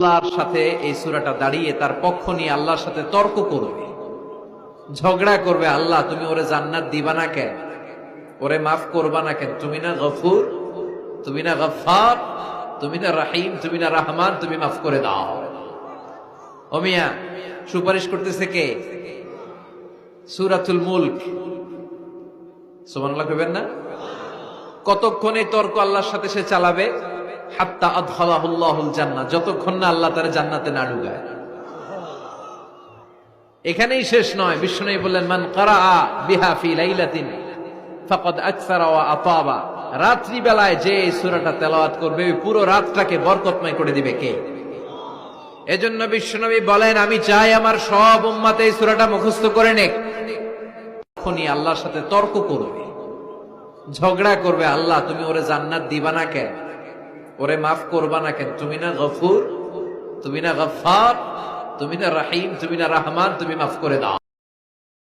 আল্লাহর সাথে এই সূরাটা দাঁড়িয়ে তার পক্ষ নিয়ে আল্লাহর সাথে তর্ক করবে, ঝগড়া করবে। আল্লাহ তুমি ওরে জান্নাত দিবা না কেন, ওরে মাফ করবা না কেন? তুমি না গফুর, তুমি না গফফার, তুমি না রাহিম, তুমি না রহমান, তুমি মাফ করে দাও। ও মিয়া, সুপারিশ করতেছে কে? সূরাতুল মুলক। সুবহানাল্লাহ কইবেন না? কতক্ষণ এই তর্ক আল্লাহর সাথে সে চালাবে? হাত্তা আদখালাহুল্লাহুল জান্নাহ, যতক্ষণ না আল্লাহ তার জান্নাতে না ঢুকায়। এখানেই শেষ নয়, বিষ্ণু বললেন মান কারাআ বিহা ফি লাইলাতিন ফাকাদ আকসারা ওয়া আতাবা, রাত্রি বেলায় যে এই সূরাটা তেলাওয়াত করবে ওই পুরো রাতটাকে বরকতময় করে দিবে কে? এজন্য বিশ্বনবী বলেন আমি চাই আমার সব উম্মত এই সূরাটা মুখস্থ করে নেক। তখনই আল্লাহর সাথে তর্ক করবে, ঝগড়া করবে। আল্লাহ তুমি ওরে জান্নাত দিবা না কেন, ওরে মাফ করবা না কেন? তুমি না গফুর, তুমি না গফফার, তুমি না রাহিম, তুমি না রহমান, তুমি মাফ করে দাও।